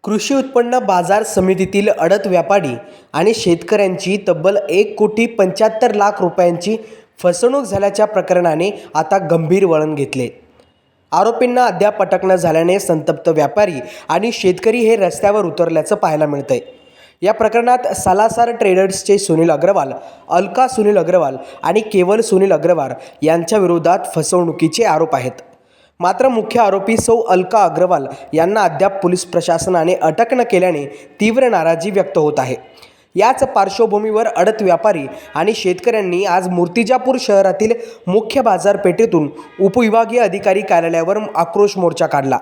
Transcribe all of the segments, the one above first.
कृषी उत्पन्न बाजार समितीतील अडत व्यापारी आणि शेतकऱ्यांची तब्बल 1,75,00,000 रुपयांची फसवणूक झाल्याच्या प्रकरणाने आता गंभीर वळण घेतले। आरोपींना अद्याप अटक न झाल्याने संतप्त व्यापारी आणि शेतकरी हे रस्त्यावर उतरल्याचं पाहायला मिळतंय। या प्रकरणात सालासर ट्रेडर्सचे सुनील अग्रवाल, अलका सुनील अग्रवाल आणि केवल सुनील अग्रवाल यांच्या विरोधात फसवणुकीचे आरोप आहेत। मात्र मुख्य आरोपी सौ अलका अग्रवाल यांना अद्याप पोलीस प्रशासनाने अटक न केल्याने तीव्र नाराजी व्यक्त होत आहे। याच पार्श्वभूमीवर अडत व्यापारी आणि शेतकऱ्यांनी आज मूर्तिजापूर शहरातील मुख्य बाजारपेठेतून उपविभागीय अधिकारी कार्यालयावर आक्रोश मोर्चा काढला।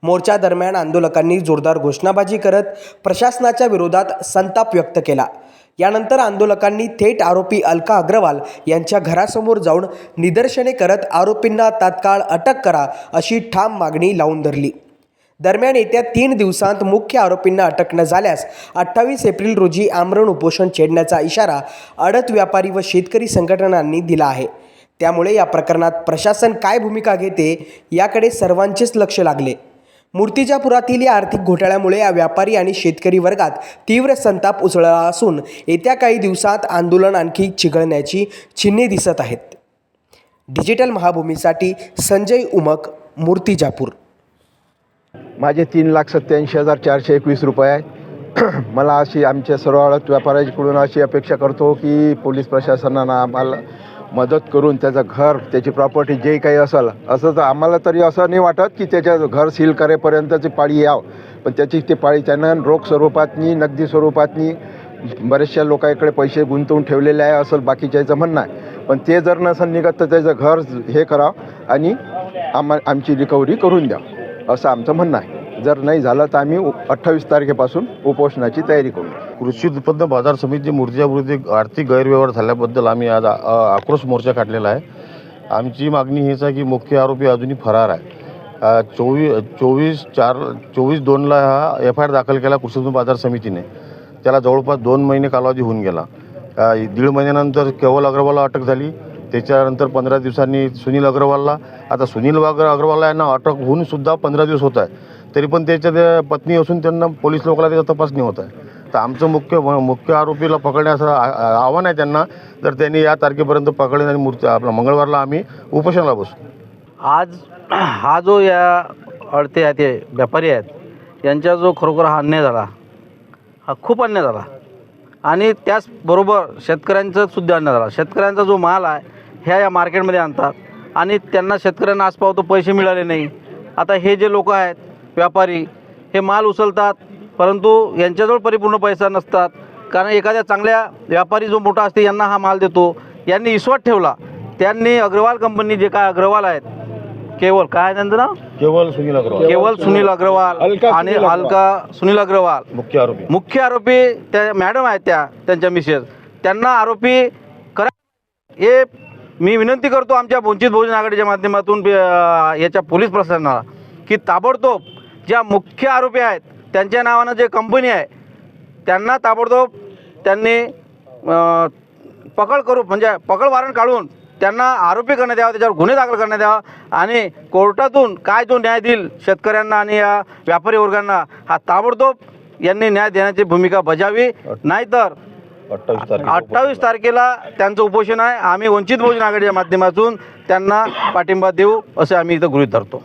मोर्चा दरम्यान आंदोलकांनी जोरदार घोषणाबाजी करत प्रशासनाच्या विरोधात संताप व्यक्त केला। यानंतर आंदोलकांनी थेट आरोपी अलका अग्रवाल यांच्या घरासमोर जाऊन निदर्शने करत आरोपींना तात्काळ अटक करा अशी ठाम मागणी लावून धरली। दरम्यान येत्या 3 दिवसांत मुख्य आरोपींना अटक न झाल्यास 28 एप्रिल रोजी आमरण उपोषण छेडण्याचा इशारा अडत व्यापारी व शेतकरी संघटनांनी दिला आहे। त्यामुळे या प्रकरणात प्रशासन काय भूमिका घेते याकडे सर्वांचेच लक्ष लागले। मूर्तिजापुरातील या आर्थिक घोटाळ्यामुळे या व्यापारी आणि शेतकरी वर्गात तीव्र संताप उसळला असून येत्या काही दिवसात आंदोलन आणखी चिघळण्याची चिन्हे दिसत आहेत। डिजिटल महाभूमीसाठी संजय उमक, मूर्तिजापूर। माझे 3,87,421 रुपये आहे। मला अशी आमच्या सर्व आडत व्यापाऱ्यांकडून अशी अपेक्षा करतो की पोलीस प्रशासनानं आम्हाला मदत करून त्याचं घर, त्याची प्रॉपर्टी जे काही असेल, असं तर आम्हाला तरी असं नाही वाटत की त्याचं घर सील करेपर्यंतची पाळी यावं, पण त्याची ते पाळी त्यानं रोख स्वरूपातनी, नगदी स्वरूपातनी बऱ्याचशा लोकांकडे पैसे गुंतवून ठेवलेले आहे असं बाकीच्याचं म्हणणं आहे। पण ते जर नसेल निघत तर त्याचं घर हे करावं आणि आमची रिकव्हरी करून द्यावं असं आमचं म्हणणं आहे। जर नाही झालं तर आम्ही 28 तारखेपासून उपोषणाची तयारी करू। कृषी उत्पन्न बाजार समिती मूर्तिजापूर आर्थिक गैरव्यवहार झाल्याबद्दल आम्ही आज आक्रोश मोर्चा काढलेला आहे। आमची मागणी हीच आहे की मुख्य आरोपी अजूनही फरार आहे। 24/2ला हा FIR दाखल केला कृषी उत्पन्न बाजार समितीने। त्याला जवळपास 2 महिने कालावधी होऊन गेला। 1.5 महिन्यानंतर केवल अग्रवालला अटक झाली। त्याच्यानंतर 15 दिवसांनी सुनील अग्रवालला। आता सुनील अग्रवाल यांना अटक होऊन सुद्धा 15 दिवस होत आहे, तरी पण त्याच्या पत्नी असून त्यांना पोलीस लोकांना त्याचा तपास नाही होत आहे। तर आमचं मुख्य आरोपीला पकडण्याचं आव्हान आहे त्यांना, तर त्यांनी या तारखेपर्यंत पकडले आणि आपला मंगळवारला आम्ही उपोषणाला बसू। आज हा जो या अडते आहेत ते व्यापारी आहेत यांच्या जो खरोखर हा अन्याय झाला, हा खूप अन्याय झाला आणि त्याचबरोबर शेतकऱ्यांचा सुद्धा अन्याय झाला। शेतकऱ्यांचा जो माल आहे ह्या या मार्केटमध्ये आणतात आणि त्यांना शेतकऱ्यांना आज पावतो पैसे मिळाले नाही। आता हे जे लोक आहेत व्यापारी हे माल उचलतात, परंतु यांच्याजवळ परिपूर्ण पैसा नसतात, कारण एखाद्या चांगल्या व्यापारी जो मोठा असते यांना हा माल देतो। यांनी विश्वास ठेवला, त्यांनी अग्रवाल कंपनी जे काय अग्रवाल आहेत, केवल काय त्यांचं नाव, केवल सुनील अग्रवाल आणि अलका सुनील अग्रवाल मुख्य आरोपी त्या मॅडम आहेत त्यांच्या मिसेस, त्यांना आरोपी करा हे मी विनंती करतो आमच्या वंचित बहुजन आघाडीच्या माध्यमातून याच्या पोलीस प्रशासनाला की ताबडतोब ज्या मुख्य आरोपी आहेत त्यांच्या नावानं जे कंपनी आहे त्यांना ताबडतोब त्यांनी म्हणजे पकड वॉरंट काढून त्यांना आरोपी करण्यात यावं, त्याच्यावर गुन्हे दाखल करण्यात यावा आणि कोर्टातून काय जो न्याय देईल शेतकऱ्यांना आणि या व्यापारी वर्गांना हा ताबडतोब यांनी न्याय देण्याची भूमिका बजावी। नाहीतर 28 तारखेला त्यांचं उपोषण आहे। आम्ही वंचित बहुजन आघाडीच्या माध्यमातून त्यांना पाठिंबा देऊ असे आम्ही इथं गृहीत धरतो।